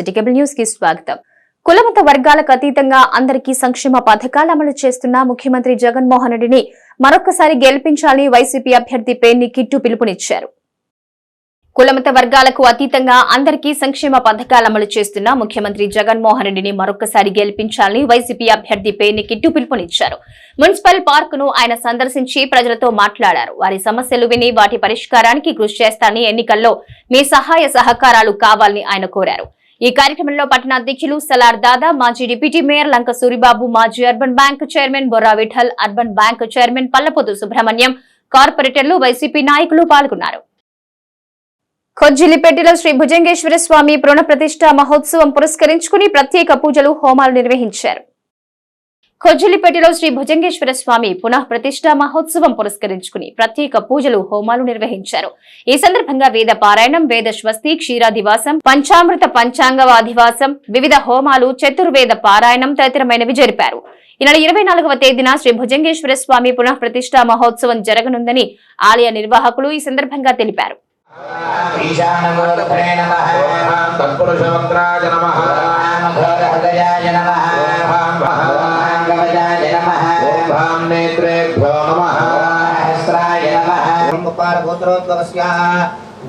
City cable news కి స్వాగతం. కులమత వర్గాలకు అతీతంగా అందరికీ సంక్షేమ పథకాలు అమలు చేస్తున్న ముఖ్యమంత్రి జగన్మోహన్ రెడ్డిని మరొకసారి గెలిపించాలని వైసీపీ అభ్యర్థి పేర్ని కిట్టు పిలుపునిచ్చారు. కులమత వర్గాలకు అతీతంగా అందరికీ సంక్షేమ పథకాలు అమలు చేస్తున్న ముఖ్యమంత్రి జగన్మోహన్ రెడ్డిని మరొకసారి గెలిపించాలని వైసీపీ అభ్యర్థి పేర్ని కిట్టు పిలుపునిచ్చారు. మున్సిపల్ పార్క్ ను ఆయన సందర్శించి ప్రజలతో మాట్లాడారు. వారి సమస్యలు విని వాటి పరిష్కారానికి కృషి చేస్తానని, ఎన్నికల్లో మీ సహాయ సహకారాలు కావాలని ఆయన కోరారు. ఈ కార్యక్రమంలో పట్టణ అధ్యక్షులు సలార్ దాదా, మాజీ డిప్యూటీ మేయర్ లంక సూరిబాబు, మాజీ urban bank chairman Borra Vithal, urban bank chairman Pallapothu Subrahmanyam, కార్పొరేటర్లు, వైసీపీ నాయకులు పాల్గొన్నారు. కొజ్జిలిపేటలో శ్రీ భుజంగేశ్వర స్వామి పునః ప్రతిష్ఠ మహోత్సవం పురస్కరించుకుని ప్రత్యేక పూజలు, హోమాలు నిర్వహించారు. కొజ్జిలిపేటలో శ్రీ భుజంగేశ్వర స్వామి పునః ప్రతిష్ఠ మహోత్సవం పురస్కరించుకుని ప్రత్యేక పూజలు, హోమాలు నిర్వహించారు. ఈ సందర్భంగా వేద పారాయణం, వేద స్వస్తి, క్షీరాదివాసం, పంచామృత పంచాంగవాధివాసం, వివిధ హోమాలు, చతుర్వేద పారాయణం తదితరమైనవి జరిపారు. ఈ నెల 24వ తేదీన శ్రీ భుజంగేశ్వర స్వామి పునః ప్రతిష్ఠ మహోత్సవం జరగనుందని ఆలయ నిర్వాహకులు ఈ సందర్భంగా తెలిపారు.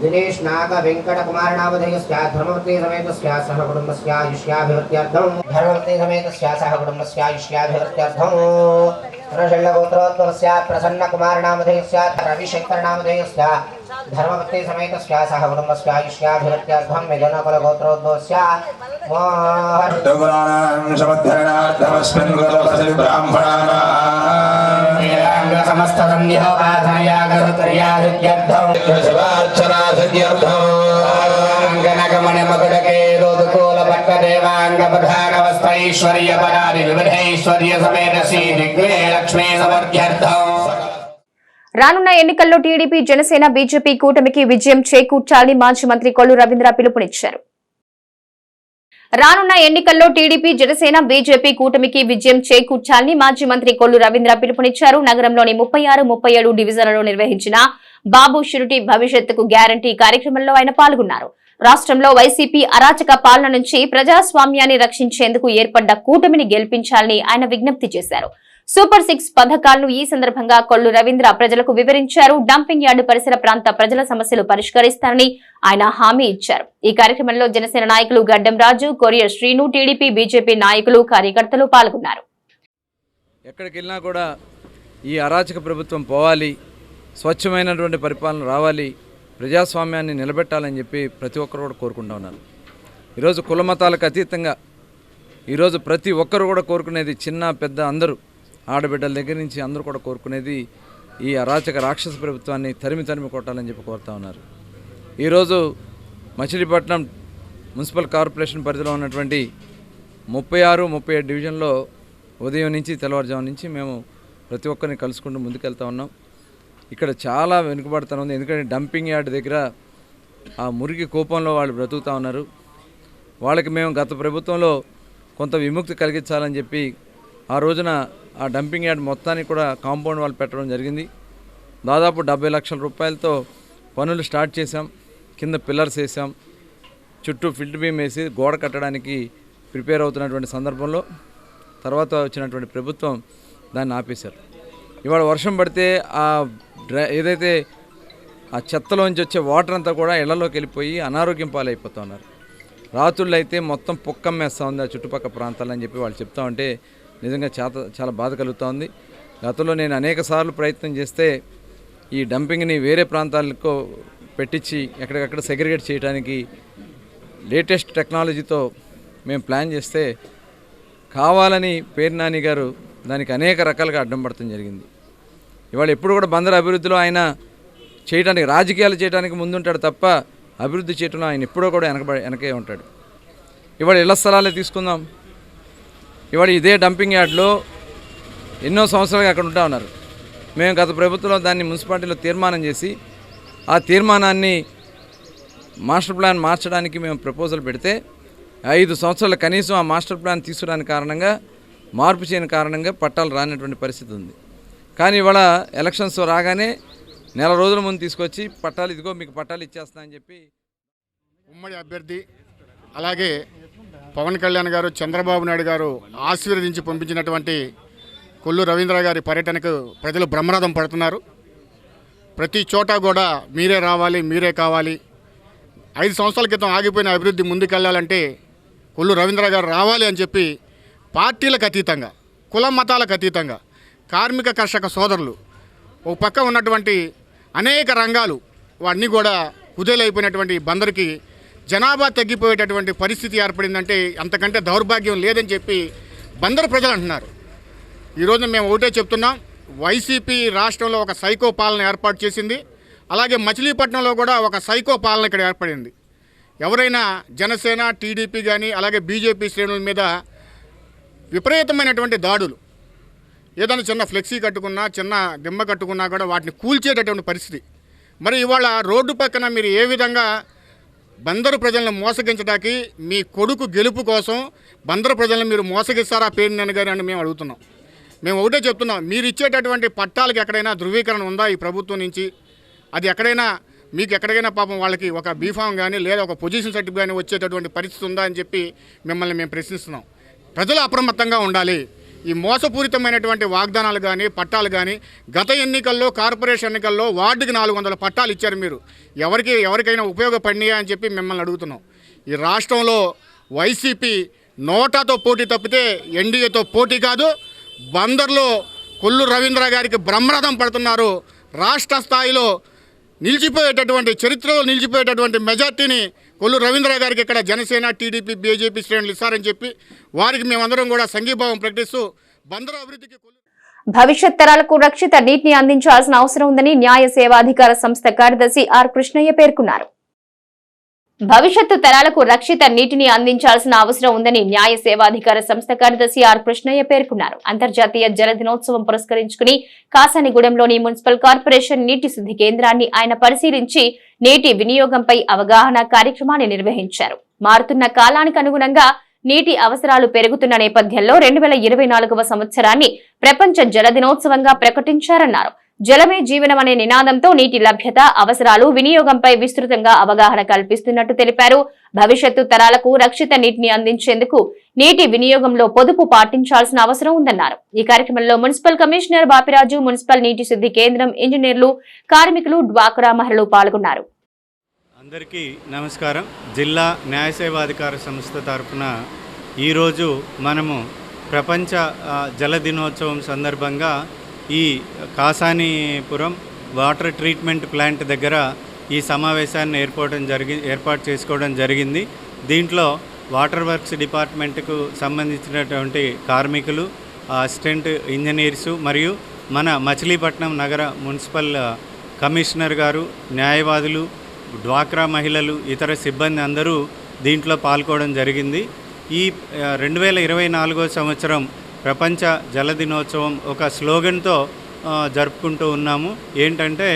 दिनेश नाग वेंकट कुमार नामधेयस्य धर्मवती समेतस्य सह कुटुंबस्य आयुष्याभिवृद्ध्यर्थं धर्मवती समेतस्य सह कुटुंबस्य आयुष्याभिवृद्ध्यर्थं ऋषल्लगोत्रोद्भवस्य प्रसन्न कुमार नामधेयस्य रविशंकर नामधेयस्य धर्मवती समेतस्य सह कुटुंबस्य आयुष्याभिवृद्ध्यर्थं मिथुनकुल गोत्रोद्भवस्य मोहन समद्धरणार्थमस्मिन् गोत्रस्य ब्राह्मणानां समस्त संध्योपासनया गरुतर्यादित्यर्थं शिवार्चना सिद्ध्यर्थं गणगमन मकुटके रोदकोल पट्टदेवांग प्रधानवस्थैश्वर्य परादि विविधैश्वर्य समेत श्री दिग्वे लक्ष्मी समर्थ्यर्थं. రానున్న ఎన్నికల్లో టీడీపీ, జనసేన, బీజేపీ కూటమికి విజయం చేకూర్చాలని మాజీ మంత్రి కొల్లు రవీంద్ర పిలుపునిచ్చారు. రానున్న ఎన్నికల్లో టీడీపీ, జనసేన, బీజేపీ కూటమికి విజయం చేకూర్చాలని మాజీ మంత్రి కొల్లు రవీంద్ర పిలుపునిచ్చారు. నగరంలోని 36, 37 డివిజన్లలో నిర్వహించిన బాబు షూరిటీ భవిష్యత్తుకు గ్యారంటీ కార్యక్రమంలో ఆయన పాల్గొన్నారు. రాష్ట్రంలో వైసీపీ అరాచక పాలన నుంచి ప్రజాస్వామ్యాన్ని రక్షించేందుకు ఏర్పడ్డ కూటమిని గెలిపించాలని ఆయన విజ్ఞప్తి చేశారు. సూపర్ 6 పథకాలను ఈ సందర్భంగా కొల్లు రవీంద్ర ప్రజలకు వివరించారు. డంపింగ్ యార్డు పరిసర ప్రాంత ప్రజల సమస్యలు పరిష్కరిస్తారని ఆయన హామీ ఇచ్చారు. ఈ కార్యక్రమంలో జనసేన నాయకులు గడ్డం రాజు, కొరియర్ శ్రీను, టీడీపీ, బీజేపీ నాయకులు, కార్యకర్తలు పాల్గొన్నారు. ఎక్కడికి వెళ్ళినా కూడా ఈ అరాచక ప్రభుత్వం పోవాలి, స్వచ్ఛమైనటువంటి పరిపాలన రావాలి, ప్రజాస్వామ్యాన్ని నిలబెట్టాలని చెప్పి ప్రతి ఒక్కరు కూడా కోరుకుంటూ ఉన్నారు. ఈరోజు కుల మతాలకు అతీతంగా ఈరోజు ప్రతి ఒక్కరు కూడా కోరుకునేది, చిన్న పెద్ద అందరూ, ఆడబిడ్డల దగ్గర నుంచి అందరూ కూడా కోరుకునేది ఈ అరాచక రాక్షస ప్రభుత్వాన్ని తరిమి కొట్టాలని చెప్పి కోరుతూ ఉన్నారు. ఈరోజు మచిలీపట్నం మున్సిపల్ కార్పొరేషన్ పరిధిలో ఉన్నటువంటి 36, 37 డివిజన్లో ఉదయం నుంచి తెల్లవారుజాము నుంచి మేము ప్రతి ఒక్కరిని కలుసుకుంటూ ముందుకెళ్తా ఉన్నాం. ఇక్కడ చాలా వెనుకబడుతూ ఉంది. ఎందుకంటే డంపింగ్ యార్డ్ దగ్గర ఆ మురికి కూపంలో వాళ్ళు బ్రతుకుతూ ఉన్నారు. వాళ్ళకి మేము గత ప్రభుత్వంలో కొంత విముక్తి కలిగించాలని చెప్పి ఆ రోజున ఆ డంపింగ్ యార్డ్ మొత్తానికి కూడా కాంపౌండ్ వాల్ పెట్టడం జరిగింది. దాదాపు 70 లక్షల రూపాయలతో పనులు స్టార్ట్ చేశాం. కింద పిల్లర్స్ వేసాం, చుట్టూ ఫిల్ట్ బీమ్ వేసి గోడ కట్టడానికి ప్రిపేర్ అవుతున్నటువంటి సందర్భంలో తర్వాత వచ్చినటువంటి ప్రభుత్వం దాన్ని ఆపేశారు. ఇవాళ వర్షం పడితే ఏదైతే ఆ చెత్తలోంచి వచ్చే వాటర్ అంతా కూడా ఇళ్లలోకి వెళ్ళిపోయి అనారోగ్యం పాలైపోతూ ఉన్నారు. రాత్రుళ్ళు అయితే మొత్తం పొక్కమ్మేస్తూ ఉంది ఆ చుట్టుపక్కల ప్రాంతాలని చెప్పి వాళ్ళు చెప్తా ఉంటే నిజంగా చాలా బాధ కలుగుతూ ఉంది. గతంలో నేను అనేక సార్లు ప్రయత్నం చేస్తే ఈ డంపింగ్ని వేరే ప్రాంతాలకు పెట్టించి ఎక్కడికక్కడ సెగ్రిగేట్ చేయడానికి లేటెస్ట్ టెక్నాలజీతో మేము ప్లాన్ చేస్తే కావాలని పేర్ని నాని గారు దానికి అనేక రకాలుగా అడ్డం పడటం జరిగింది. ఇవాళ ఎప్పుడు కూడా బందరు అభివృద్ధిలో ఆయన చేయడానికి, రాజకీయాలు చేయడానికి ముందుంటాడు తప్ప అభివృద్ధి చేయడంలో ఆయన ఎప్పుడో కూడా వెనకే ఉంటాడు. ఇవాళ ఇళ్ల స్థలాలే తీసుకుందాం. ఇవాళ ఇదే డంపింగ్ యార్డ్లో ఎన్నో సంవత్సరాలుగా అక్కడ ఉంటా ఉన్నారు. మేము గత ప్రభుత్వంలో దాన్ని మున్సిపాలిటీలో తీర్మానం చేసి ఆ తీర్మానాన్ని మాస్టర్ ప్లాన్ మార్చడానికి మేము ప్రపోజల్ పెడితే 5 సంవత్సరాలు కనీసం ఆ మాస్టర్ ప్లాన్ తీసుకురాని కారణంగా, మార్పు చేయని కారణంగా పట్టాలు రానటువంటి పరిస్థితి ఉంది. కానీ ఇవాళ ఎలక్షన్స్ రాగానే నెల రోజుల ముందు తీసుకొచ్చి పట్టాలు, ఇదిగో మీకు పట్టాలు ఇచ్చేస్తా అని చెప్పి ఉమ్మడి అభ్యర్థి అలాగే పవన్ కళ్యాణ్ గారు, చంద్రబాబు నాయుడు గారు ఆశీర్వదించి పంపించినటువంటి కొల్లు రవీంద్ర గారి పర్యటనకు ప్రజలు బ్రహ్మరథం పడుతున్నారు. ప్రతి చోట కూడా మీరే రావాలి, మీరే కావాలి, 5 సంవత్సరాల క్రితం ఆగిపోయిన అభివృద్ధి ముందుకెళ్లాలంటే కొల్లు రవీంద్ర గారు రావాలి అని చెప్పి పార్టీలకు అతీతంగా, కుల మతాలకు అతీతంగా కార్మిక కర్షక సోదరులు ఒక పక్క ఉన్నటువంటి అనేక రంగాలు అన్నీ కూడా కుదేలైపోయినటువంటి బందరికి జనాభా తగ్గిపోయేటటువంటి పరిస్థితి ఏర్పడిందంటే అంతకంటే దౌర్భాగ్యం లేదని చెప్పి బందరు ప్రజలు అంటున్నారు. ఈరోజు మేము ఒకటే చెప్తున్నాం, వైసీపీ రాష్ట్రంలో ఒక సైకో పాలన ఏర్పాటు చేసింది. అలాగే మచిలీపట్నంలో కూడా ఒక సైకో పాలన ఇక్కడ ఏర్పడింది. ఎవరైనా జనసేన, టీడీపీ కానీ అలాగే బీజేపీ శ్రేణుల మీద విపరీతమైనటువంటి దాడులు, ఏదైనా చిన్న ఫ్లెక్సీ కట్టుకున్నా, చిన్న దిమ్మ కట్టుకున్నా కూడా వాటిని కూల్చేటటువంటి పరిస్థితి. మరి ఇవాళ రోడ్డు పక్కన మీరు ఏ విధంగా బందరు ప్రజలను మోసగించడానికి, మీ కొడుకు గెలుపు కోసం బందరు ప్రజలను మీరు మోసగిస్తారా పేరునని గారు అని మేము అడుగుతున్నాం. మేము ఒకటే చెప్తున్నాం, మీరు ఇచ్చేటటువంటి పట్టాలకు ఎక్కడైనా ధృవీకరణ ఉందా ఈ ప్రభుత్వం నుంచి? అది ఎక్కడైనా మీకు ఎక్కడికైనా పాపం వాళ్ళకి ఒక బీఫామ్ కానీ లేదా ఒక పొజిషన్ సర్టిఫికేట్ కానీ వచ్చేటటువంటి పరిస్థితి ఉందా అని చెప్పి మిమ్మల్ని మేము ప్రశ్నిస్తున్నాం. ప్రజలు అప్రమత్తంగా ఉండాలి. ఈ మోసపూరితమైనటువంటి వాగ్దానాలు కానీ, పట్టాలు కానీ, గత ఎన్నికల్లో కార్పొరేషన్ ఎన్నికల్లో వార్డుకి 400 పట్టాలు ఇచ్చారు. మీరు ఎవరికైనా ఉపయోగపడినాయా అని చెప్పి మిమ్మల్ని అడుగుతున్నాం. ఈ రాష్ట్రంలో వైసీపీ నోటాతో పోటీ తప్పితే ఎన్డీఏతో పోటీ కాదు. బందర్లో కొల్లు రవీంద్ర గారికి బ్రహ్మరథం పడుతున్నారు. రాష్ట్ర స్థాయిలో నిలిచిపోయేటటువంటి, చరిత్రలో నిలిచిపోయేటటువంటి మెజార్టీని కొల్లు రవీంద్ర గారికి ఇక్కడ జనసేన, టీడీపీ, బీజేపీ శ్రేణులు ఇస్తారని చెప్పి వారికి మేమందరం కూడా సంఘీభావం ప్రకటిస్తూ బందరు అభివృద్ధికి భవిష్యత్ తరాలకు రక్షిత నీటిని అందించాల్సిన అవసరం ఉందని న్యాయ సేవాధికార సంస్థ కార్యదర్శి ఆర్ కృష్ణయ్య పేర్కొన్నారు. భవిష్యత్తు తరాలకు రక్షిత నీటిని అందించాల్సిన అవసరం ఉందని న్యాయ సేవాధికార సంస్థ కార్యదర్శి ఆర్ కృష్ణయ్య పేర్కొన్నారు. అంతర్జాతీయ జల దినోత్సవం పురస్కరించుకుని కాసానిగూడెంలోని మున్సిపల్ కార్పొరేషన్ నీటి శుద్ధి కేంద్రాన్ని ఆయన పరిశీలించి నీటి వినియోగంపై అవగాహన కార్యక్రమాన్ని నిర్వహించారు. మారుతున్న కాలానికి అనుగుణంగా నీటి అవసరాలు పెరుగుతున్న నేపథ్యంలో 2024వ సంవత్సరాన్ని ప్రపంచ జల దినోత్సవంగా ప్రకటించారన్నారు. జలమే జీవనం అనే నినాదంతో నీటి లభ్యత, అవసరాలు, వినియోగంపై విస్తృతంగా అవగాహన కల్పిస్తున్నట్టు తెలిపారు. భవిష్యత్తు తరాలకు రక్షిత నీటిని అందించేందుకు నీటి వినియోగంలో పొదుపు పాటించాల్సిన అవసరం ఉందన్నారు. ఈ కార్యక్రమంలో మున్సిపల్ కమిషనర్ బాపిరాజు, మున్సిపల్ నీటి శుద్ధి కేంద్రం ఇంజనీర్లు, కార్మికులు, డ్వాక్రా మహిళలు పాల్గొన్నారు. అందరికీ నమస్కారం. జిల్లా న్యాయ సేవాధికార సంస్థ తరఫున ఈరోజు మనము ప్రపంచ జల దినోత్సవం సందర్భంగా ఈ కాసానీపురం వాటర్ ట్రీట్మెంట్ ప్లాంట్ దగ్గర ఈ సమావేశాన్ని ఏర్పాటు చేసుకోవడం జరిగింది. దీంట్లో వాటర్ వర్క్స్ డిపార్ట్మెంట్కు సంబంధించినటువంటి కార్మికులు, అసిస్టెంట్ ఇంజనీర్సు మరియు మన మచిలీపట్నం నగర మున్సిపల్ కమిషనర్ గారు, న్యాయవాదులు, డ్వాక్రా మహిళలు, ఇతర సిబ్బంది అందరూ దీంట్లో పాల్గొనడం జరిగింది. ఈ 2024వ సంవత్సరం ప్రపంచ జల దినోత్సవం ఒక స్లోగన్తో జరుపుకుంటూ ఉన్నాము. ఏంటంటే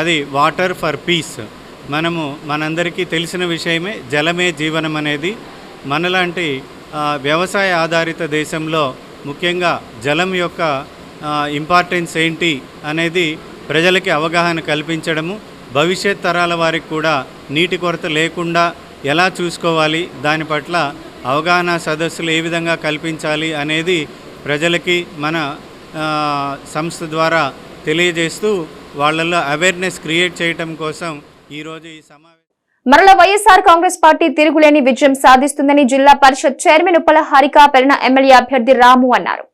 అది వాటర్ ఫర్ పీస్. మనందరికీ తెలిసిన విషయమే, జలమే జీవనం అనేది. మనలాంటి వ్యవసాయ ఆధారిత దేశంలో ముఖ్యంగా జలం యొక్క ఇంపార్టెన్స్ ఏంటి అనేది ప్రజలకి అవగాహన కల్పించడము, భవిష్యత్ తరాల వారికి కూడా నీటి కొరత లేకుండా ఎలా చూసుకోవాలి, దాని పట్ల అవగాహన సదస్సులు ఏ విధంగా కల్పించాలి అనేది ప్రజలకి మన సంస్థ ద్వారా తెలియజేస్తూ వాళ్ళల్లో అవేర్నెస్ క్రియేట్ చేయడం కోసం ఈరోజు ఈ సమావేశం. మరల వైఎస్ఆర్ కాంగ్రెస్ పార్టీ తిరుగులేని విజయం సాధిస్తుందని జిల్లా పరిషత్ చైర్మన్ ఉప్పల హారిక పెరిన ఎమ్మెల్యే అభ్యర్థి రాము అన్నారు.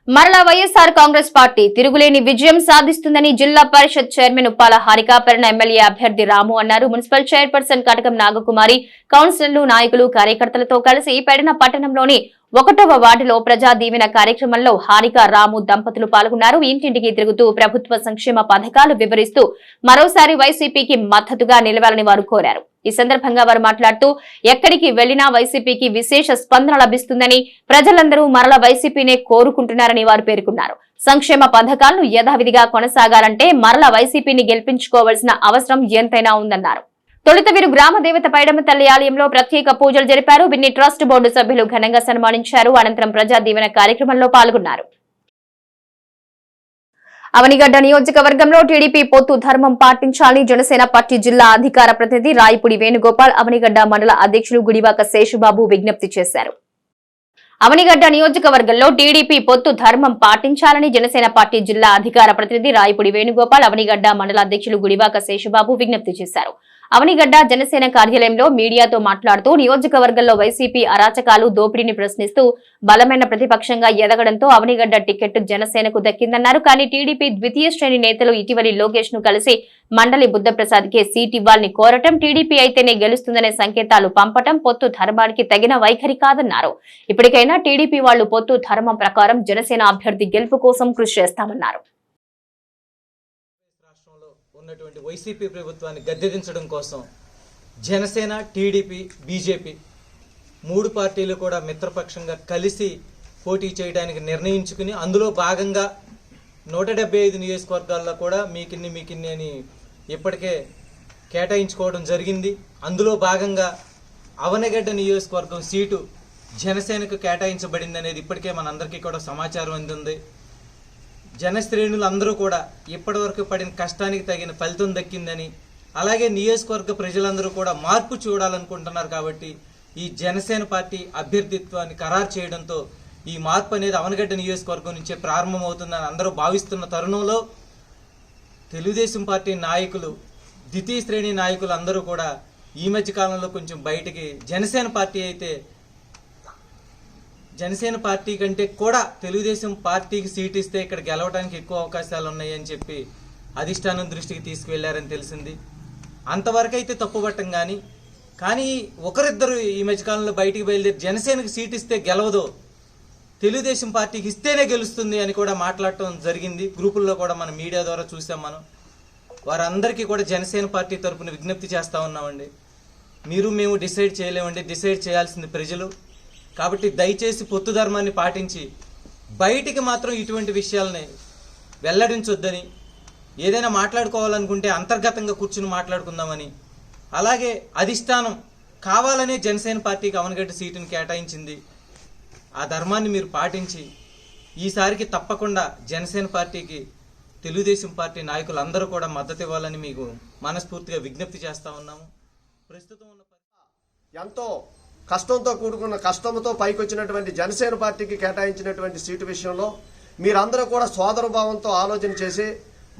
మరలా వైఎస్ఆర్ కాంగ్రెస్ పార్టీ తిరుగులేని విజయం సాధిస్తుందని జిల్లా పరిషత్ చైర్మన్ ఉప్పాల హారిక పెరిన ఎమ్మెల్యే అభ్యర్థి రాము అన్నారు. మున్సిపల్ చైర్పర్సన్ కటకం నాగకుమారి, కౌన్సిలర్లు, నాయకులు, కార్యకర్తలతో కలిసి పెడన పట్టణంలోని 1వ వార్డులో ప్రజా దీవెన కార్యక్రమంలో హారిక, రాము దంపతులు పాల్గొన్నారు. ఇంటింటికి తిరుగుతూ ప్రభుత్వ సంక్షేమ పథకాలు వివరిస్తూ మరోసారి వైసీపీకి మద్దతుగా నిలవాలని వారు కోరారు. ఈ సందర్భంగా వారు మాట్లాడుతూ ఎక్కడికి వెళ్లినా వైసీపీకి విశేష స్పందన లభిస్తుందని, ప్రజలందరూ మరల వైసీపీనే కోరుకుంటున్నారని వారు పేర్కొన్నారు. సంక్షేమ పథకాలను యథావిధిగా కొనసాగాలంటే మరల వైసీపీని గెలిపించుకోవాల్సిన అవసరం ఎంతైనా ఉందన్నారు. తొలుత వీరు గ్రామ దేవత పైడమ్మ తల్లి ఆలయంలో ప్రత్యేక పూజలు జరిపారు. బిన్ని ట్రస్ట్ బోర్డు సభ్యులు ఘనంగా సన్మానించారు. అనంతరం ప్రజా దీవెన కార్యక్రమంలో పాల్గొన్నారు. అవనిగడ్డ నియోజకవర్గంలో టీడీపీ పొత్తు ధర్మం పాటించాలని జనసేన పార్టీ జిల్లా అధికార ప్రతినిధి రాయపుడి వేణుగోపాల్ అవనిగడ్డ మండల అధ్యక్షులు గుడివాక శేషుబాబు విజ్ఞప్తి చేశారు. అవనిగడ్డ నియోజకవర్గంలో టీడీపీ పొత్తు ధర్మం పాటించాలని జనసేన పార్టీ జిల్లా అధికార ప్రతినిధి రాయపుడి వేణుగోపాల్ అవనిగడ్డ మండల అధ్యక్షులు గుడివాక శేషుబాబు విజ్ఞప్తి చేశారు. అవనిగడ్డ జనసేన కార్యాలయంలో మీడియాతో మాట్లాడుతూ నియోజకవర్గంలో వైసీపీ అరాచకాలు దోపిడీని ప్రశ్నిస్తూ బలమైన ప్రతిపక్షంగా ఎదగడంతో అవనిగడ్డ టికెట్ జనసేనకు దక్కిందన్నారు. కానీ టీడీపీ ద్వితీయ శ్రేణి నేతలు ఇటీవలి లోకేష్ ను కలిసి మండలి బుద్ధప్రసాద్ కే సీట్ ఇవ్వాలని కోరటం, టీడీపీ అయితేనే గెలుస్తుందనే సంకేతాలు పంపటం పొత్తు ధర్మానికి తగిన వైఖరి కాదన్నారు. ఇప్పటికైనా టీడీపీ వాళ్లు పొత్తు ధర్మం ప్రకారం జనసేన అభ్యర్థి గెలుపు కోసం కృషి చేస్తామన్నారు. ఉన్నటువంటి వైసీపీ ప్రభుత్వాన్ని గద్దెదించడం కోసం జనసేన, టీడీపీ, బీజేపీ 3 పార్టీలు కూడా మిత్రపక్షంగా కలిసి పోటీ చేయడానికి నిర్ణయించుకుని అందులో భాగంగా 175 నియోజకవర్గాల్లో కూడా మీకిన్ని అని ఇప్పటికే కేటాయించుకోవడం జరిగింది. అందులో భాగంగా అవనిగడ్డ నియోజకవర్గం సీటు జనసేనకు కేటాయించబడింది అనేది ఇప్పటికే మనందరికీ కూడా సమాచారం అందింది. జనశ్రేణులు అందరూ కూడా ఇప్పటివరకు పడిన కష్టానికి తగిన ఫలితం దక్కిందని, అలాగే నియోజకవర్గ ప్రజలందరూ కూడా మార్పు చూడాలనుకుంటున్నారు. కాబట్టి ఈ జనసేన పార్టీ అభ్యర్థిత్వాన్ని ఖరారు చేయడంతో ఈ మార్పు అనేది అవనిగడ్డ నియోజకవర్గం నుంచే ప్రారంభమవుతుందని అందరూ భావిస్తున్న తరుణంలో తెలుగుదేశం పార్టీ నాయకులు, ద్వితీయ శ్రేణి నాయకులు అందరూ కూడా ఈ మధ్య కాలంలో కొంచెం బయటికి జనసేన పార్టీ కంటే కూడా తెలుగుదేశం పార్టీకి సీట్ ఇస్తే ఇక్కడ గెలవడానికి ఎక్కువ అవకాశాలు ఉన్నాయని చెప్పి అధిష్టానం దృష్టికి తీసుకువెళ్లారని తెలిసింది. అంతవరకు అయితే తప్పుపట్టం కానీ ఒకరిద్దరు ఈ మధ్యకాలంలో బయటికి బయలుదేరి జనసేనకు సీట్ ఇస్తే గెలవదు, తెలుగుదేశం పార్టీకి ఇస్తేనే గెలుస్తుంది అని కూడా మాట్లాడటం జరిగింది. గ్రూపుల్లో కూడా మన మీడియా ద్వారా చూసాం. మనం వారందరికీ కూడా జనసేన పార్టీ తరఫున విజ్ఞప్తి చేస్తూ ఉన్నామండి. మేము డిసైడ్ చేయలేమండి, డిసైడ్ చేయాల్సింది ప్రజలు. కాబట్టి దయచేసి పొత్తు ధర్మాన్ని పాటించి బయటికి మాత్రం ఇటువంటి విషయాలని వెల్లడించొద్దని, ఏదైనా మాట్లాడుకోవాలనుకుంటే అంతర్గతంగా కూర్చుని మాట్లాడుకుందామని, అలాగే అధిష్టానం కావాలనే జనసేన పార్టీకి అవనిగడ్డ సీటుని కేటాయించింది. ఆ ధర్మాన్ని మీరు పాటించి ఈసారికి తప్పకుండా జనసేన పార్టీకి తెలుగుదేశం పార్టీ నాయకులు అందరూ కూడా మద్దతు ఇవ్వాలని మీకు మనస్ఫూర్తిగా విజ్ఞప్తి చేస్తూ ఉన్నాము. ప్రస్తుతం ఉన్న ఎంతో కష్టంతో పైకి వచ్చినటువంటి జనసేన పార్టీకి కేటాయించినటువంటి సీటు విషయంలో మీరందరూ కూడా సోదరభావంతో ఆలోచన చేసి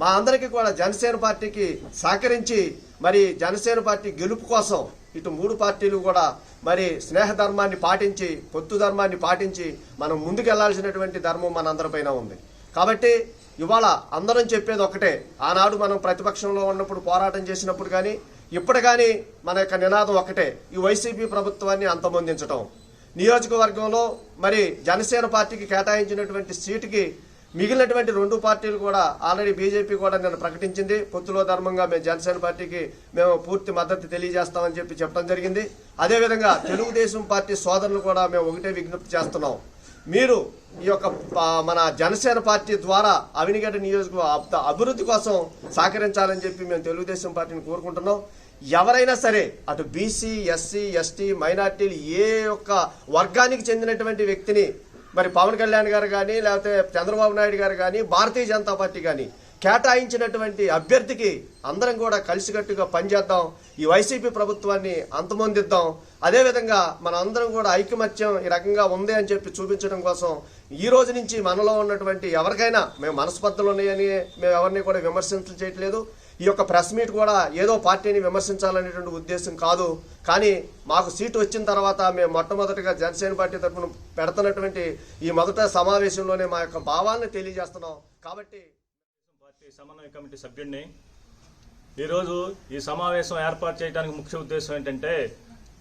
మా అందరికీ కూడా జనసేన పార్టీకి సహకరించి మరి జనసేన పార్టీ గెలుపు కోసం ఇటు 3 పార్టీలు కూడా మరి స్నేహ ధర్మాన్ని పాటించి, పొత్తు ధర్మాన్ని పాటించి మనం ముందుకెళ్లాల్సినటువంటి ధర్మం మనందరిపైన ఉంది. కాబట్టి ఇవాళ అందరం చెప్పేది ఒకటే, ఆనాడు మనం ప్రతిపక్షంలో ఉన్నప్పుడు పోరాటం చేసినప్పుడు కానీ ఇప్పుడు కానీ మన యొక్క నినాదం ఒకటే, ఈ వైసీపీ ప్రభుత్వాన్ని అంతమొందించడం. నియోజకవర్గంలో మరి జనసేన పార్టీకి కేటాయించినటువంటి సీటుకి మిగిలినటువంటి 2 పార్టీలు కూడా ఆల్రెడీ బీజేపీ కూడా నిన్న ప్రకటించింది, పొత్తులో ధర్మంగా మేము జనసేన పార్టీకి పూర్తి మద్దతు తెలియజేస్తామని చెప్పడం జరిగింది. అదేవిధంగా తెలుగుదేశం పార్టీ సోదరులు కూడా మేము ఒకటే విజ్ఞప్తి చేస్తున్నాం, మీరు ఈ యొక్క మన జనసేన పార్టీ ద్వారా అవనిగడ్డ నియోజకవర్గ అభివృద్ధి కోసం సహకరించాలని చెప్పి మేము తెలుగుదేశం పార్టీని కోరుకుంటున్నాం. ఎవరైనా సరే అటు బీసీ, ఎస్సీ, ఎస్టీ, మైనార్టీలు ఏ ఒక్క వర్గానికి చెందినటువంటి వ్యక్తిని మరి పవన్ కళ్యాణ్ గారు కానీ లేకపోతే చంద్రబాబు నాయుడు గారు కానీ భారతీయ జనతా పార్టీ కానీ కేటాయించినటువంటి అభ్యర్థికి అందరం కూడా కలిసికట్టుగా పనిచేద్దాం, ఈ వైసీపీ ప్రభుత్వాన్ని అంతమొందిద్దాం. అదేవిధంగా మన అందరం కూడా ఐకమత్యం ఈ రకంగా ఉంది అని చెప్పి చూపించడం కోసం ఈ రోజు నుంచి మనలో ఉన్నటువంటి ఎవరికైనా మేము మనస్పర్ధలు ఉన్నాయని మేము ఎవరిని కూడా విమర్శించట్లేదు. ఈ యొక్క ప్రెస్ మీట్ కూడా ఏదో పార్టీని విమర్శించాలనేటువంటి ఉద్దేశం కాదు. కానీ మాకు సీటు వచ్చిన తర్వాత మేము మొట్టమొదటిగా జనసేన పార్టీ తరఫున పెడుతున్నటువంటి ఈ మొదట సమావేశంలోనే మా యొక్క భావాన్ని తెలియజేస్తున్నాం. కాబట్టి పార్టీ సమన్వయ కమిటీ సభ్యుడిని ఈరోజు ఈ సమావేశం ఏర్పాటు చేయడానికి ముఖ్య ఉద్దేశం ఏంటంటే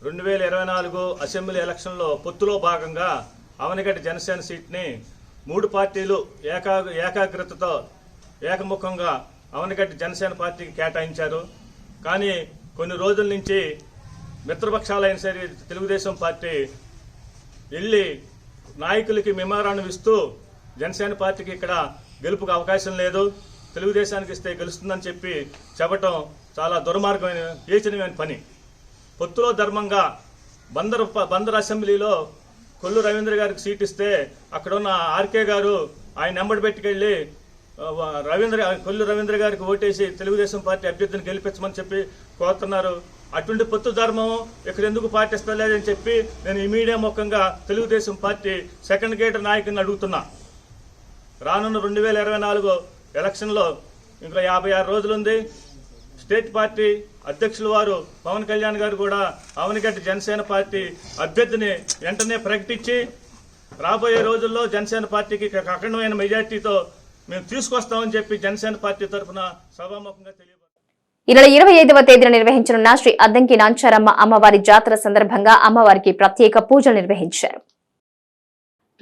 2024 అసెంబ్లీ ఎలక్షన్లో పొత్తులో భాగంగా అవనిగడ్డ జనసేన సీట్ని 3 పార్టీలు ఏకాగ్రతతో ఏకముఖంగా అవనిగడ్డ జనసేన పార్టీకి కేటాయించారు. కానీ కొన్ని రోజుల నుంచి మిత్రపక్షాలైన సరే తెలుగుదేశం పార్టీ వెళ్ళి నాయకులకి మెమోరాండం ఇస్తూ జనసేన పార్టీకి ఇక్కడ గెలుపుకు అవకాశం లేదు, తెలుగుదేశానికి ఇస్తే గెలుస్తుందని చెప్పటం చాలా దుర్మార్గమైన ఏచనమైన పని. పొత్తులో ధర్మంగా బందర్ అసెంబ్లీలో కొల్లు రవీంద్ర గారికి సీట్ ఇస్తే అక్కడ ఉన్న ఆర్కే గారు ఆయన నెంబర్ పెట్టుకెళ్ళి కొల్లు రవీంద్ర గారికి ఓటేసి తెలుగుదేశం పార్టీ అభ్యర్థిని గెలిపించమని చెప్పి కోరుతున్నారు. అటువంటి పొత్తు ధర్మం ఇక్కడ ఎందుకు పాటిస్తలేదని చెప్పి నేను ఈ మీడియా ముఖంగా తెలుగుదేశం పార్టీ సెకండ్ గేటర్ నాయకుని అడుగుతున్నా. రానున్న 2024 ఎలక్షన్లో ఇంకా 56 రోజులుంది. స్టేట్ పార్టీ అధ్యక్షుల వారు పవన్ కళ్యాణ్ గారు కూడా అవనిగడ్డ జనసేన పార్టీ అభ్యర్థిని వెంటనే ప్రకటించి రాబోయే రోజుల్లో జనసేన పార్టీకి అఖండమైన మెజార్టీతో మేము తీసుకొస్తామని చెప్పి జనసేన పార్టీ తరఫున సభాముఖంగా తెలియదు. ఈ నెల 25వ తేదీన నిర్వహించనున్న శ్రీ అద్దంకి నాంచారమ్మ అమ్మవారి జాతర సందర్భంగా అమ్మవారికి ప్రత్యేక పూజలు నిర్వహించారు.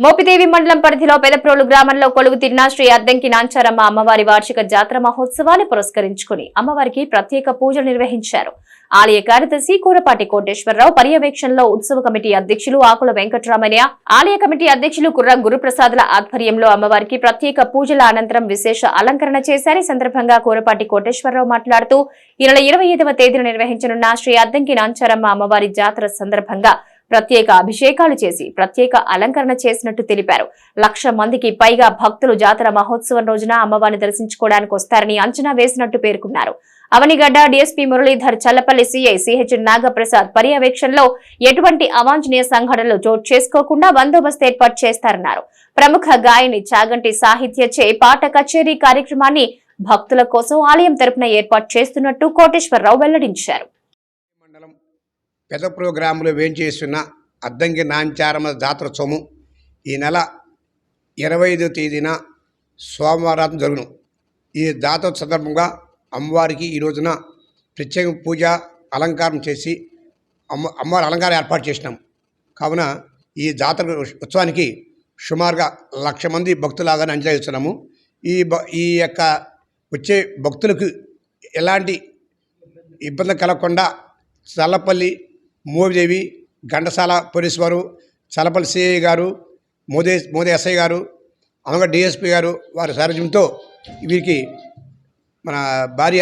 మోపిదేవి మండలం పరిధిలో పెదప్రోలు గ్రామంలో కొలువుతీరిన శ్రీ అద్దంకి నాంచారమ్మ అమ్మవారి వార్షిక జాతర మహోత్సవాన్ని పురస్కరించుకుని అమ్మవారికి ప్రత్యేక పూజలు నిర్వహించారు. ఆలయ కార్యదర్శి కూరపాటి కోటేశ్వరరావు పర్యవేక్షణలో ఉత్సవ కమిటీ అధ్యక్షులు ఆకుల వెంకటరామయ్య, ఆలయ కమిటీ అధ్యక్షులు కుర్ర గురుప్రసాద్ల ఆధ్వర్యంలో అమ్మవారికి ప్రత్యేక పూజల అనంతరం విశేష అలంకరణ చేశారు. ఈ సందర్భంగా కూరపాటి కోటేశ్వరరావు మాట్లాడుతూ ఈ నెల 25వ తేదీన నిర్వహించనున్న శ్రీ అద్దంకి నాంచారమ్మ అమ్మవారి జాతర సందర్భంగా ప్రత్యేక అభిషేకాలు చేసి ప్రత్యేక అలంకరణ చేసినట్టు తెలిపారు. 1,00,000 మందికి పైగా భక్తులు జాతర మహోత్సవం రోజున అమ్మవారిని దర్శించుకోవడానికి వస్తారని అంచనా వేసినట్టు పేర్కొన్నారు. Avanigadda DSP Muralidhar, Challapalli CI CH Nagaprasad పర్యవేక్షణలో ఎటువంటి అవాంఛనీయ సంఘటనలు చోటు చేసుకోకుండా బందోబస్తు ఏర్పాటు చేస్తారన్నారు. ప్రముఖ గాయని చాగంటి సాహిత్యచే పాట కచేరీ కార్యక్రమాన్ని భక్తుల కోసం ఆలయం తరపున ఏర్పాటు చేస్తున్నట్టు కోటేశ్వరరావు వెల్లడించారు. పెద్ద ప్రోగ్రాంలో వేంచేస్తున్న అద్దంకి నాంచారమ్మ జాతరోత్సవం ఈ నెల 25వ తేదీన సోమవారం జరుగును. ఈ జాతర సందర్భంగా అమ్మవారికి ఈ రోజున ప్రత్యేక పూజ అలంకారం చేసి అమ్మవారి అలంకారం ఏర్పాటు చేసినాం. కావున ఈ జాతర ఉత్సవానికి సుమారుగా 1,00,000 మంది భక్తులాగానే అంచనా ఇస్తున్నాము. ఈ యొక్క వచ్చే భక్తులకు ఎలాంటి ఇబ్బంది కలగకుండా చల్లపల్లి మోపిదేవి, ఘంటసాల పోలీసు వారు, చల్లపల్లి సిఐ గారు, మోదే ఎస్ఐ గారు, అవనిగడ్డ డిఎస్పీ గారు వారి సారథ్యంతో వీరికి మన వారి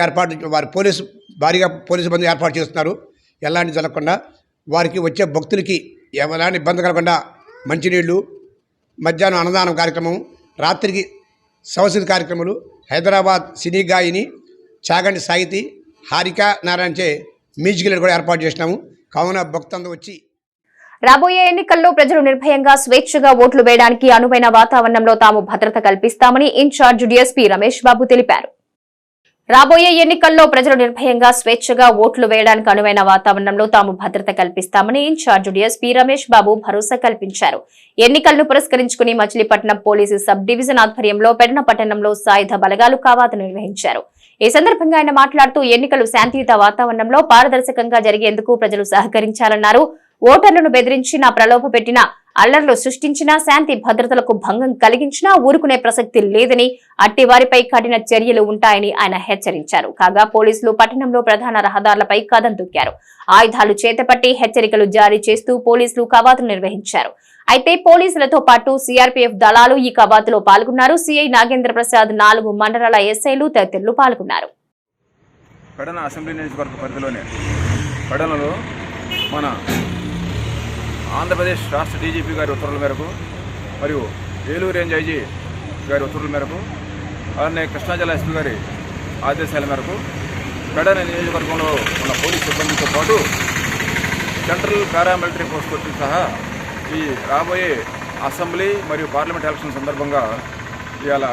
భారీగా పోలీసు బంధు ఏర్పాటు చేస్తున్నారు. ఎలాంటి జరగకుండా వారికి వచ్చే భక్తులకి ఎలాంటి ఇబ్బంది కలగకుండా మంచినీళ్ళు, మధ్యాహ్నం అన్నదానం కార్యక్రమం, రాత్రికి సంస్కృతి కార్యక్రమాలు, హైదరాబాద్ సినీ గాయని చాగంటి సాహితీ హారిక నారాయణచే మ్యూజికల్ కూడా ఏర్పాటు చేసినాము. కావున భక్తులందరూ వచ్చి రాబోయే ఎన్నికల్లో ప్రజలు నిర్భయంగా స్వేచ్ఛగా ఓట్లు వేయడానికి అనువైన వాతావరణంలో తాము భద్రత కల్పిస్తామని ఇన్ఛార్జ్ డీఎస్పీ రమేష్ బాబు తెలిపారు. రాబోయే ఎన్నికల్లో ప్రజలు నిర్భయంగా స్వేచ్ఛగా ఓట్లు వేయడానికి అనువైన వాతావరణంలో తాము భద్రత కల్పిస్తామని ఇన్ఛార్జ్ డీఎస్పీ రమేష్ బాబు భరోసా కల్పించారు. ఎన్నికలను పురస్కరించుకుని మచిలీపట్నం పోలీసు సబ్ డివిజన్ ఆధ్వర్యంలో పెడన పట్టణంలో సాయుధ బలగాలు కవాతు నిర్వహించారు. ఈ సందర్భంగా ఆయన మాట్లాడుతూ ఎన్నికలు శాంతియుత వాతావరణంలో పారదర్శకంగా జరిగేందుకు ప్రజలు సహకరించాలన్నారు. ఓటర్లను బెదిరించినా, ప్రలోభపెట్టినా, అల్లర్లు సృష్టించినా, శాంతి భద్రతలకు భంగం కలిగించినా ఊరుకునే ప్రసక్తి లేదని, అట్టి వారిపై కఠిన చర్యలు ఉంటాయని ఆయన హెచ్చరించారు. కాగా పోలీసులు పట్టణంలో ప్రధాన రహదారులపై కదం తొక్కారు. ఆయుధాలు చేతపట్టి హెచ్చరికలు జారీ చేస్తూ పోలీసులు కవాతు నిర్వహించారు. అయితే పోలీసులతో పాటు సిఆర్పీఎఫ్ దళాలు ఈ కవాతులో పాల్గొన్నారు. సిఐ నాగేంద్ర ప్రసాద్, 4 మండలాల ఎస్ఐలు తదితరులు పాల్గొన్నారు. పెడన అసెంబ్లీ నియోజకవర్గ పరిధిలోనే పెడనలో మన ఆంధ్రప్రదేశ్ రాష్ట్ర డీజీపీ గారి ఉత్తర్వుల మేరకు మరియు ఏలూరు రేంజ్ ఐజీ గారి ఉత్తర్వుల మేరకు అలానే కృష్ణా జిల్లా ఎస్పీ గారి ఆదేశాల మేరకు పెడన నియోజకవర్గంలో ఉన్న పోలీస్ సిబ్బందితో పాటు సెంట్రల్ పారామిలిటరీ ఫోర్స్ సహా ఈ రాబోయే అసెంబ్లీ మరియు పార్లమెంట్ ఎలక్షన్ సందర్భంగా ఇవాళ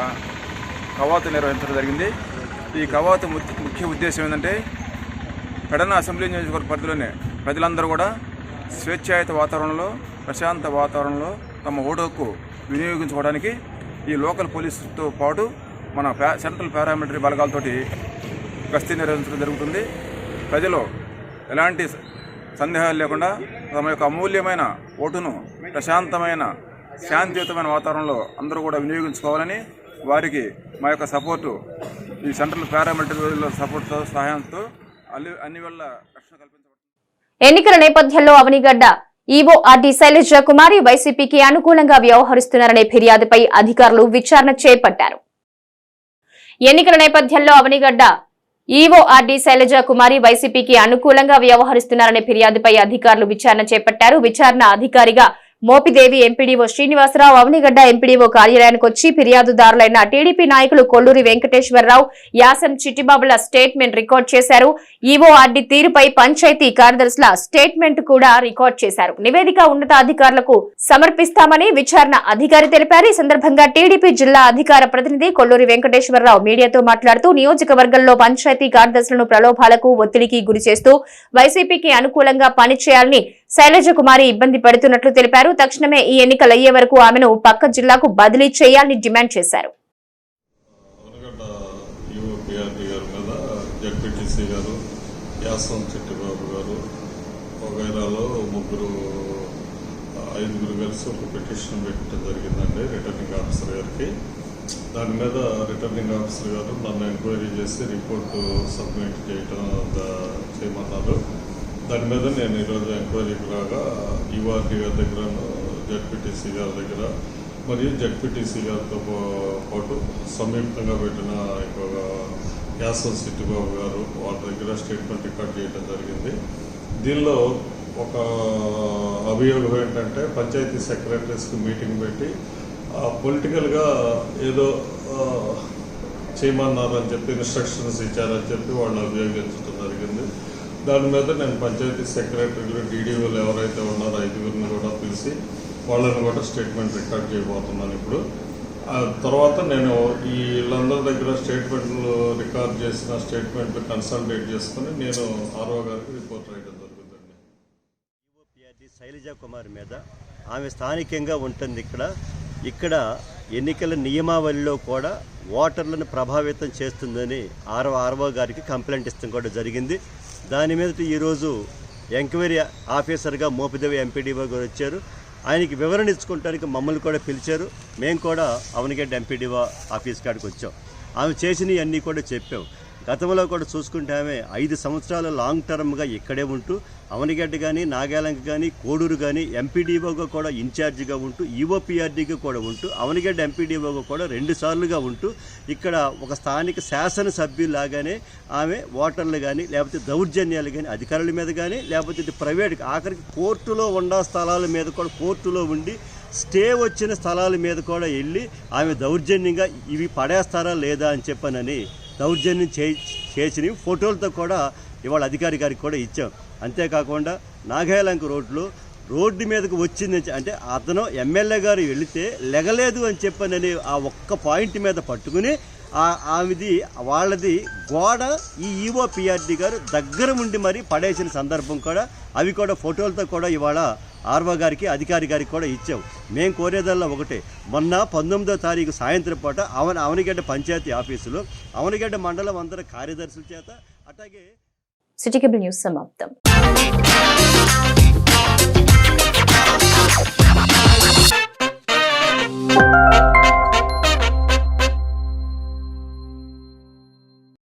కవాతు నిర్వహించడం జరిగింది. ఈ కవాతు ముఖ్య ఉద్దేశం ఏంటంటే పెడన అసెంబ్లీ నియోజకవర్గ పరిధిలోనే ప్రజలందరూ కూడా స్వేచ్ఛాయుత వాతావరణంలో, ప్రశాంత వాతావరణంలో తమ ఓటు హక్కు వినియోగించుకోవడానికి ఈ లోకల్ పోలీసుతో పాటు మన సెంట్రల్ పారామిలిటరీ బలగాలతోటి గస్తీ నిర్వహించడం జరుగుతుంది. ప్రజలు ఎలాంటి సందేహాలు లేకుండా తమ యొక్క అమూల్యమైన ఓటును ప్రశాంతమైన శాంతియుతమైన వాతావరణంలో అందరూ కూడా వినియోగించుకోవాలని వారికి మా యొక్క సపోర్టు ఈ సెంట్రల్ పారామిలిటరీ సపోర్ట్తో సహాయంతో అన్ని వల్ల రక్షణ కల్పించబడుతుంది. ఎన్నికల నేపథ్యంలో అవనిగడ్డ ఈవో ఆర్డి శైలజ కుమారి వైసీపీకి అనుకూలంగా వ్యవహరిస్తున్నారనే ఫిర్యాదుపై అధికారులు విచారణ చేపట్టారు. ఎన్నికల నేపథ్యంలో అవనిగడ్డ ఈవో ఆర్డి శైలజ కుమారి వైసీపీకి అనుకూలంగా వ్యవహరిస్తున్నారనే ఫిర్యాదుపై అధికారులు విచారణ చేపట్టారు. విచారణ అధికారిగా మోపిదేవి ఎంపీడీఓ శ్రీనివాసరావు అవనిగడ్డ ఎంపీడీఓ కార్యాలయానికి వచ్చి ఫిర్యాదుదారులైన టీడీపీ నాయకులు కొల్లూరి వెంకటేశ్వరరావు, యాసం చిట్టిబాబుల స్టేట్మెంట్ రికార్డ్ చేశారు. ఈవోఆర్డీ తీరుపై పంచాయతీ కార్యదర్శుల స్టేట్మెంట్ కూడా రికార్డ్ చేశారు. నివేదిక ఉన్నతాధికారులకు సమర్పిస్తామని విచారణ అధికారి తెలిపారు. ఈ సందర్భంగా టీడీపీ జిల్లా అధికార ప్రతినిధి కొల్లూరి వెంకటేశ్వరరావు మీడియాతో మాట్లాడుతూ నియోజకవర్గంలో పంచాయతీ కార్యదర్శులను ప్రలోభాలకు, ఒత్తిడికి గురి చేస్తూ వైసీపీకి అనుకూలంగా పనిచేయాలని శైలజ కుమారి ఇబ్బంది పడుతున్నట్లు తెలిపారు. తక్షణమే ఈ ఎన్నికలు అయ్యే వరకు ఆమెను పక్క జిల్లాకు బదిలీ చేయాలని డిమాండ్ చేశారు. జడ్పీటీసీ గారు, యాసం చిట్టిబాబు గారు వగైరాలో ఐదుగురు కలిసి ఒక పిటిషన్ పెట్టడం జరిగిందండి రిటర్నింగ్ ఆఫీసర్ గారికి. దాని మీద రిటర్నింగ్ ఆఫీసర్ గారు నన్ను ఎంక్వైరీ చేసి రిపోర్టు సబ్మిట్ చేయమన్నారు. దాని మీద నేను ఈరోజు ఎంక్వైరీకి రాగా ఈవార్డీ గారి దగ్గర, జడ్పీటీసీ గారి దగ్గర మరియు జడ్పీటీసీ గారితో పాటు సంయుక్తంగా పెట్టిన ఇంకొక యాసం సిట్టిబాబు గారు వాళ్ళ దగ్గర స్టేట్మెంట్ రికార్డ్ చేయడం జరిగింది. దీనిలో ఒక అభియోగం ఏంటంటే పంచాయతీ సెక్రటరీస్కి మీటింగ్ పెట్టి పొలిటికల్గా ఏదో చేయమన్నారని చెప్పి ఇన్స్ట్రక్షన్స్ ఇచ్చారని చెప్పి వాళ్ళు అభియోగించడం జరిగింది. దాని మీద నేను పంచాయతీ సెక్రటరీలు, డీడీఓలు ఎవరైతే ఉన్నారో ఐదుగురిని కూడా పిలిచి వాళ్ళని కూడా స్టేట్మెంట్ రికార్డ్ చేయబోతున్నాను. ఇప్పుడు తర్వాత నేను వీళ్ళందరి దగ్గర స్టేట్మెంట్లు రికార్డ్ చేసిన స్టేట్మెంట్లు కన్సల్టేట్ చేసుకుని నేను ఆర్ఓ గారికి రిపోర్ట్ రాయడం జరుగుతుందండి. శైలజ కుమార్ మీద ఆమె స్థానికంగా ఉంటుంది. ఇక్కడ ఎన్నికల నియమావళిలో కూడా ఓటర్లను ప్రభావితం చేస్తుందని ఆర్ఓ గారికి కంప్లైంట్ ఇస్తాం కూడా జరిగింది. దాని మీద ఈరోజు ఎంక్వైరీ ఆఫీసర్గా మోపిదేవి ఎంపీడీఓ గారు వచ్చారు. ఆయనకి వివరణ ఇచ్చుకోవడానికి మమ్మల్ని కూడా పిలిచారు. మేము కూడా అవనిగడ్డ ఎంపీడీఓ ఆఫీస్ కాడికి వచ్చాం. ఆమె చేసినవి అన్నీ కూడా చెప్పాం. గతంలో కూడా చూసుకుంటే ఆమె 5 సంవత్సరాలు లాంగ్ టర్మ్గా ఇక్కడే ఉంటూ అవనిగడ్డ కానీ, నాగాలంక కానీ, కోడూరు కానీ ఎంపీడీఓగా కూడా ఇన్ఛార్జిగా ఉంటూ, ఈఓపీఆర్డీగా కూడా ఉంటూ, అవనిగడ్డ ఎంపీడీఓగా కూడా 2 సార్లుగా ఉంటూ ఇక్కడ ఒక స్థానిక శాసనసభ్యులాగానే ఆమె ఓటర్లు కానీ, లేకపోతే దౌర్జన్యాలు కానీ అధికారుల మీద కానీ, లేకపోతే ప్రైవేట్ ఆఖరికి కోర్టులో ఉన్న స్థలాల మీద కూడా కోర్టులో ఉండి స్టే వచ్చిన స్థలాల మీద కూడా వెళ్ళి ఆమె దౌర్జన్యంగా ఇవి పడేస్తారా లేదా అని చెప్పనని దౌర్జన్యం చేసినవి ఫోటోలతో కూడా ఇవాళ అధికారి గారికి కూడా ఇచ్చాం. అంతేకాకుండా నాగాలంక రోడ్డు మీదకి వచ్చింది అంటే అతను ఎమ్మెల్యే గారు వెళితే లెగలేదు అని చెప్పనని ఆ ఒక్క పాయింట్ మీద పట్టుకుని వాళ్ళది గోడ ఈ ఈఓపీఆర్డీ గారు దగ్గర ఉండి మరీ పడేసిన సందర్భం కూడా అవి కూడా ఫోటోలతో కూడా ఇవాళ ఆర్ఓ గారికి, అధికారి గారికి కూడా ఇచ్చాం. మేము కోరేదల్లా ఒకటే, మొన్న 19వ తారీఖు సాయంత్రం పూట అవనిగడ్డ పంచాయతీ ఆఫీసులో అవనిగడ్డ మండలం అందరి కార్యదర్శుల చేత అట్లాగే సిటీ కేబుల్ న్యూస్ సమాప్తం.